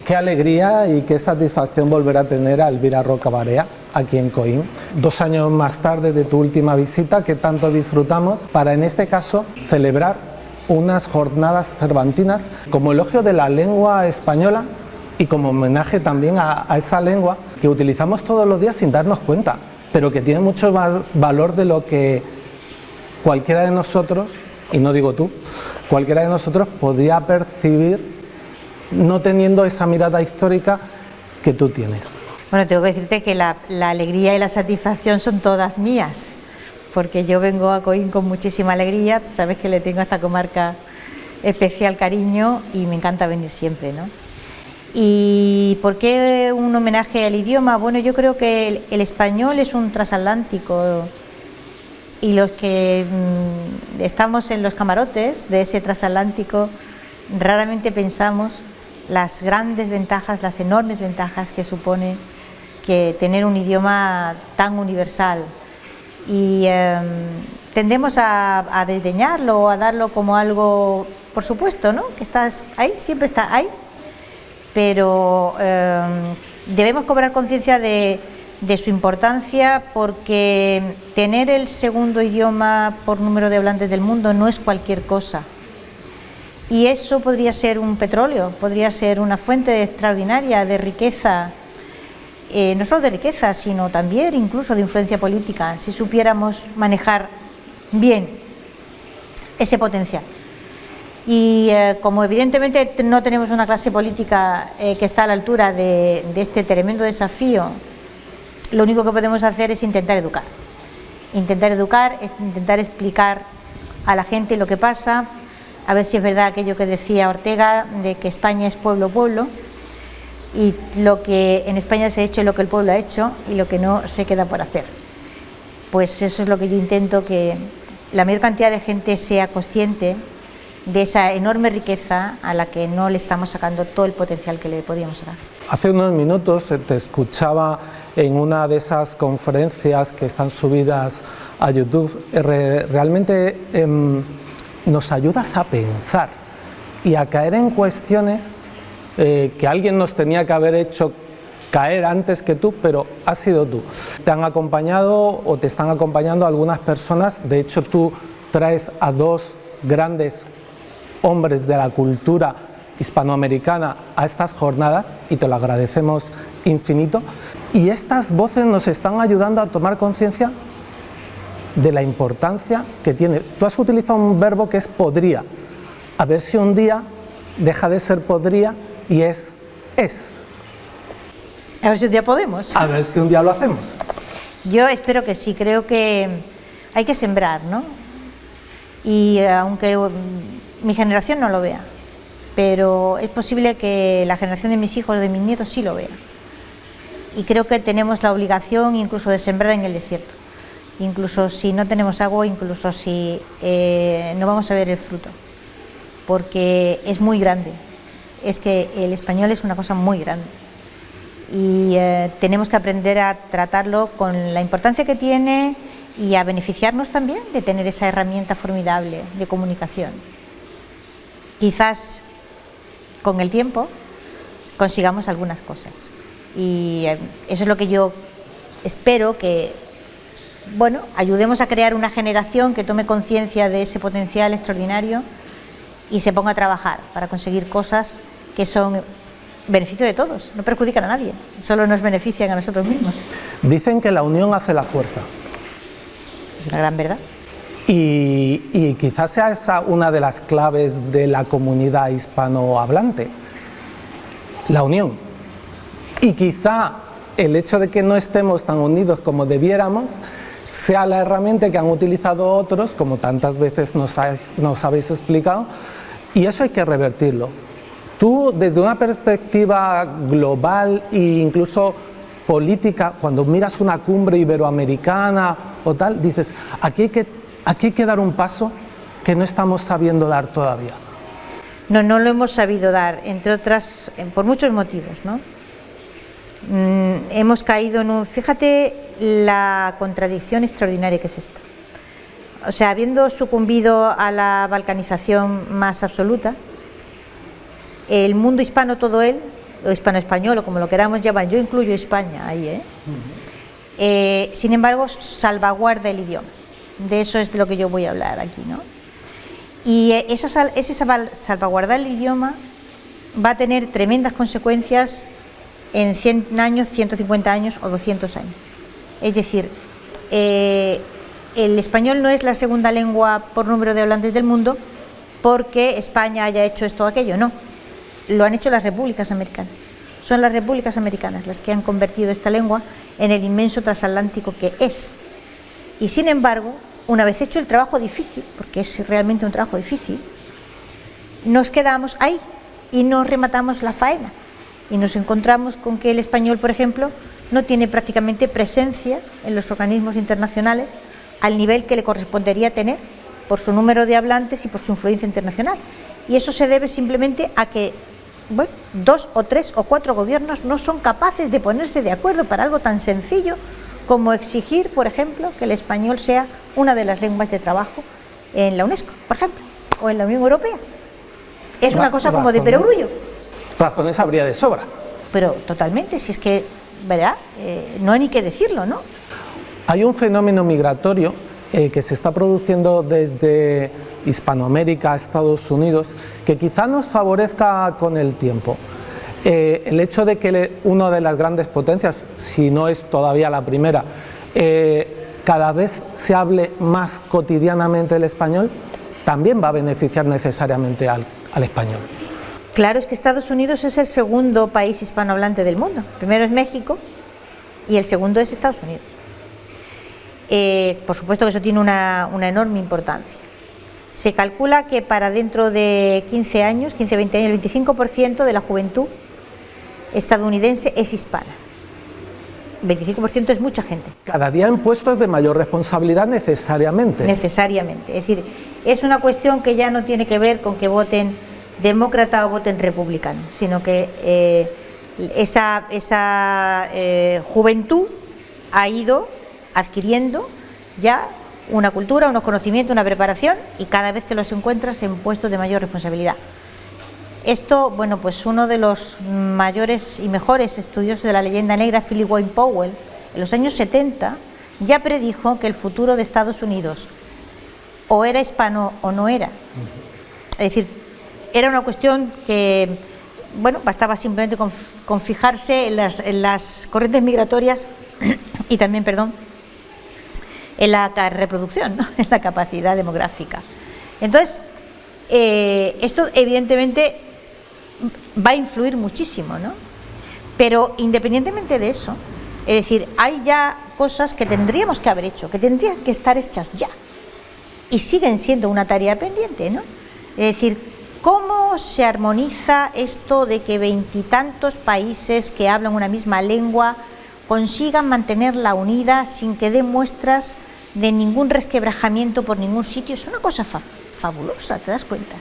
Qué alegría y qué satisfacción volver a tener a Elvira Roca Barea aquí en Coín, 2 años más tarde de tu última visita que tanto disfrutamos, para en este caso celebrar unas jornadas cervantinas como elogio de la lengua española y como homenaje también a esa lengua que utilizamos todos los días sin darnos cuenta, pero que tiene mucho más valor de lo que cualquiera de nosotros, y no digo tú, cualquiera de nosotros podría percibir no teniendo esa mirada histórica que tú tienes. Bueno, tengo que decirte que la alegría y la satisfacción son todas mías, porque yo vengo a Coín con muchísima alegría, sabes que le tengo a esta comarca especial cariño y me encanta venir siempre, ¿no? ¿Y por qué un homenaje al idioma? Bueno, yo creo que el español es un transatlántico y los que estamos en los camarotes de ese transatlántico raramente pensamos las grandes ventajas, las enormes ventajas que supone que tener un idioma tan universal, y tendemos a desdeñarlo o a darlo como algo, por supuesto, ¿no?, que estás ahí, siempre está ahí, pero debemos cobrar conciencia de su importancia, porque tener el segundo idioma por número de hablantes del mundo no es cualquier cosa. Y eso podría ser un petróleo, podría ser una fuente extraordinaria de riqueza, no solo de riqueza, sino también incluso de influencia política, si supiéramos manejar bien ese potencial. Y como evidentemente no tenemos una clase política que está a la altura de este tremendo desafío, lo único que podemos hacer es intentar educar, intentar explicar a la gente lo que pasa, a ver si es verdad aquello que decía Ortega, de que España es pueblo, y lo que en España se ha hecho es lo que el pueblo ha hecho y lo que no se queda por hacer. Pues eso es lo que yo intento, que la mayor cantidad de gente sea consciente de esa enorme riqueza a la que no le estamos sacando todo el potencial que le podíamos sacar. Hace unos minutos te escuchaba en una de esas conferencias que están subidas a YouTube. Realmente nos ayudas a pensar y a caer en cuestiones que alguien nos tenía que haber hecho caer antes que tú, pero has sido tú. Te han acompañado o te están acompañando algunas personas, de hecho tú traes a 2 grandes hombres de la cultura hispanoamericana a estas jornadas y te lo agradecemos infinito, y estas voces nos están ayudando a tomar conciencia de la importancia que tiene. Tú has utilizado un verbo que es podría, a ver si un día deja de ser podría y es. A ver si un día podemos. A ver si un día lo hacemos. Yo espero que sí, creo que hay que sembrar, ¿no? Y aunque mi generación no lo vea, pero es posible que la generación de mis hijos o de mis nietos sí lo vea. Y creo que tenemos la obligación incluso de sembrar en el desierto. Incluso si no tenemos agua, incluso si no vamos a ver el fruto, porque es muy grande. Es que el español es una cosa muy grande y tenemos que aprender a tratarlo con la importancia que tiene y a beneficiarnos también de tener esa herramienta formidable de comunicación. Quizás con el tiempo consigamos algunas cosas, y eso es lo que yo espero, que bueno, ayudemos a crear una generación que tome conciencia de ese potencial extraordinario y se ponga a trabajar para conseguir cosas que son beneficio de todos, no perjudican a nadie, solo nos benefician a nosotros mismos. Dicen que la unión hace la fuerza. Es una gran verdad. Y quizás sea esa una de las claves de la comunidad hispanohablante, la unión. Y quizá el hecho de que no estemos tan unidos como debiéramos sea la herramienta que han utilizado otros, como tantas veces nos habéis explicado, y eso hay que revertirlo. Tú, desde una perspectiva global e incluso política, cuando miras una cumbre iberoamericana o tal, dices, aquí hay que dar un paso que no estamos sabiendo dar todavía. No lo hemos sabido dar, entre otras, por muchos motivos, ¿no? Hemos caído en un... Fíjate la contradicción extraordinaria que es esto. O sea, habiendo sucumbido a la balcanización más absoluta, el mundo hispano, todo él, o hispano-español, o como lo queramos llamar, yo incluyo España ahí, sin embargo, salvaguarda el idioma. De eso es de lo que yo voy a hablar aquí, ¿no? Y esa salvaguardar el idioma va a tener tremendas consecuencias en 100 años, 150 años o 200 años. Es decir, el español no es la segunda lengua por número de hablantes del mundo porque España haya hecho esto o aquello, no. Lo han hecho las repúblicas americanas. Son las repúblicas americanas las que han convertido esta lengua en el inmenso transatlántico que es. Y sin embargo, una vez hecho el trabajo difícil, porque es realmente un trabajo difícil, nos quedamos ahí y nos rematamos la faena. Y nos encontramos con que el español, por ejemplo, no tiene prácticamente presencia en los organismos internacionales al nivel que le correspondería tener por su número de hablantes y por su influencia internacional. Y eso se debe simplemente a que 2 o 3 o 4 gobiernos no son capaces de ponerse de acuerdo para algo tan sencillo como exigir, por ejemplo, que el español sea una de las lenguas de trabajo en la UNESCO, por ejemplo, o en la Unión Europea. Es una cosa como de perogrullo. Razones habría de sobra. Pero totalmente, si es que, ¿verdad? No hay ni que decirlo, ¿no? Hay un fenómeno migratorio que se está produciendo desde Hispanoamérica a Estados Unidos que quizá nos favorezca con el tiempo. El hecho de que una de las grandes potencias, si no es todavía la primera, cada vez se hable más cotidianamente el español, también va a beneficiar necesariamente al español. Claro, es que Estados Unidos es el segundo país hispanohablante del mundo. Primero es México y el segundo es Estados Unidos. Por supuesto que eso tiene una enorme importancia. Se calcula que para dentro de 15 años, 15-20 años, el 25% de la juventud estadounidense es hispana. 25% es mucha gente. Cada día en puestos de mayor responsabilidad necesariamente. Necesariamente. Es decir, es una cuestión que ya no tiene que ver con que voten demócrata o voten republicano, sino que esa juventud ha ido adquiriendo ya una cultura, unos conocimientos, una preparación, y cada vez te los encuentras en puestos de mayor responsabilidad. Esto, bueno, pues uno de los mayores y mejores estudiosos de la leyenda negra, Philip Wayne Powell, en los años 70 ya predijo que el futuro de Estados Unidos o era hispano o no era. Es decir, era una cuestión que, bueno, bastaba simplemente con fijarse en las corrientes migratorias y también, en la reproducción, ¿no? En la capacidad demográfica. Entonces, esto evidentemente va a influir muchísimo, ¿no? Pero independientemente de eso, es decir, hay ya cosas que tendríamos que haber hecho, que tendrían que estar hechas ya, y siguen siendo una tarea pendiente, ¿no? Es decir, ¿cómo se armoniza esto de que 20 y tantos países que hablan una misma lengua consigan mantenerla unida sin que dé muestras de ningún resquebrajamiento por ningún sitio? Es una cosa fabulosa, ¿te das cuenta?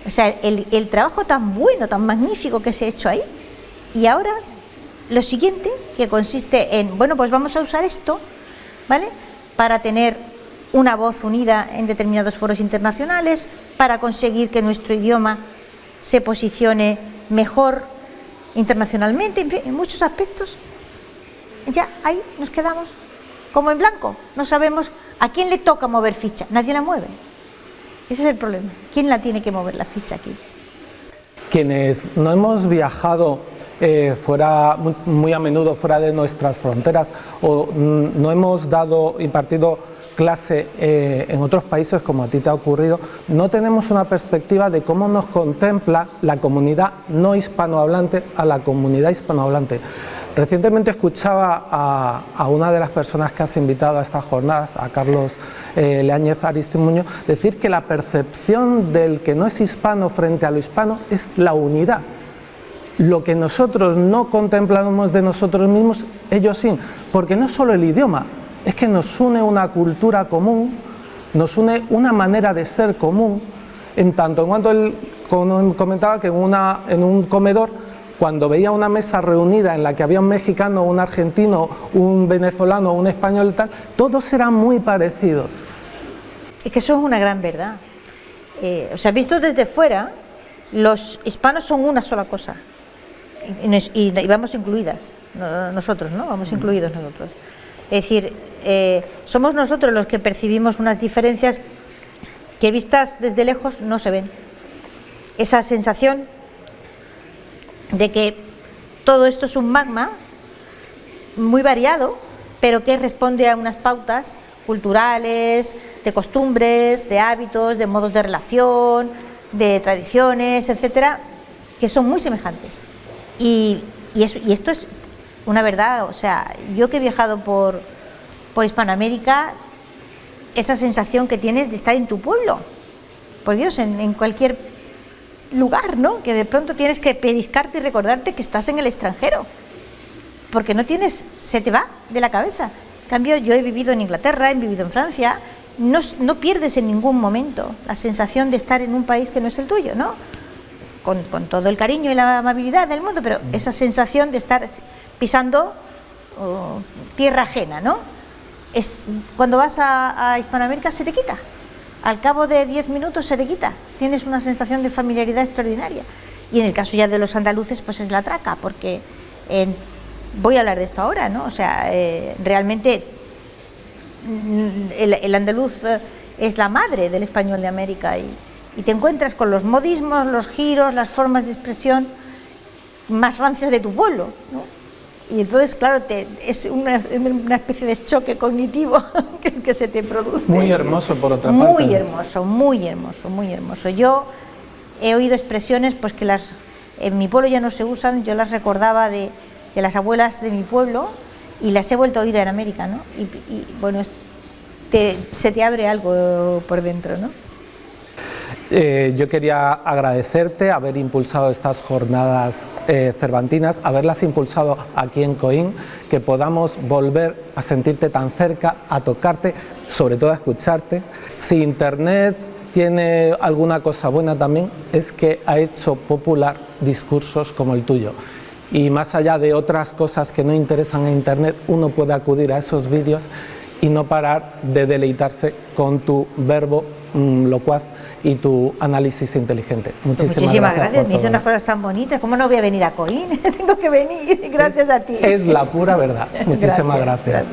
O sea, el trabajo tan bueno, tan magnífico que se ha hecho ahí, y ahora lo siguiente, que consiste en, bueno, pues vamos a usar esto, ¿vale?, para tener una voz unida en determinados foros internacionales, para conseguir que nuestro idioma se posicione mejor internacionalmente, en fin, en muchos aspectos. Ya ahí nos quedamos como en blanco, no sabemos a quién le toca mover ficha, nadie la mueve. Ese es el problema, ¿quién la tiene que mover la ficha aquí? Quienes no hemos viajado muy a menudo fuera de nuestras fronteras, o no hemos impartido clase en otros países como a ti te ha ocurrido, no tenemos una perspectiva de cómo nos contempla la comunidad no hispanohablante a la comunidad hispanohablante. Recientemente escuchaba a una de las personas que has invitado a estas jornadas, a Carlos Leáñez Aristimuño, decir que la percepción del que no es hispano frente a lo hispano es la unidad. Lo que nosotros no contemplamos de nosotros mismos, ellos sí, porque no es solo el idioma, es que nos une una cultura común, nos une una manera de ser común, en tanto en cuanto él comentaba que en un comedor, cuando veía una mesa reunida en la que había un mexicano, un argentino, un venezolano, un español y tal, todos eran muy parecidos. Es que eso es una gran verdad. O sea, visto desde fuera, los hispanos son una sola cosa. y vamos incluidas, nosotros, ¿no? Vamos incluidos nosotros. Es decir, somos nosotros los que percibimos unas diferencias que vistas desde lejos no se ven. Esa sensación de que todo esto es un magma muy variado, pero que responde a unas pautas culturales, de costumbres, de hábitos, de modos de relación, de tradiciones, etcétera, que son muy semejantes. Y esto es una verdad. O sea, yo que he viajado por Hispanoamérica, esa sensación que tienes de estar en tu pueblo, por Dios, en cualquier lugar, ¿no? Que de pronto tienes que pellizcarte y recordarte que estás en el extranjero, porque no tienes, se te va de la cabeza. En cambio, yo he vivido en Inglaterra, he vivido en Francia, no pierdes en ningún momento la sensación de estar en un país que no es el tuyo, ¿no? Con todo el cariño y la amabilidad del mundo, pero esa sensación de estar pisando tierra ajena, ¿no? Cuando vas a Hispanoamérica se te quita. Al cabo de 10 minutos se te quita. Tienes una sensación de familiaridad extraordinaria. Y en el caso ya de los andaluces, pues es la traca, porque voy a hablar de esto ahora, ¿no? O sea, realmente el andaluz es la madre del español de América y te encuentras con los modismos, los giros, las formas de expresión más rancias de tu pueblo, ¿no? Y entonces, claro, es una especie de choque cognitivo que se te produce. Muy hermoso, por otra parte. Muy hermoso, muy hermoso, muy hermoso. Yo he oído expresiones pues que en mi pueblo ya no se usan, yo las recordaba de las abuelas de mi pueblo y las he vuelto a oír en América, ¿no? Y bueno, se te abre algo por dentro, ¿no? Yo quería agradecerte haber impulsado estas jornadas cervantinas, haberlas impulsado aquí en Coín, que podamos volver a sentirte tan cerca, a tocarte, sobre todo a escucharte. Si Internet tiene alguna cosa buena también, es que ha hecho popular discursos como el tuyo. Y más allá de otras cosas que no interesan en Internet, uno puede acudir a esos vídeos y no parar de deleitarse con tu verbo locuaz y tu análisis inteligente. Muchísimas gracias. Me dice unas cosas tan bonitas. ¿Cómo no voy a venir a Coín? Tengo que venir, gracias a ti. Es la pura verdad. Muchísimas gracias.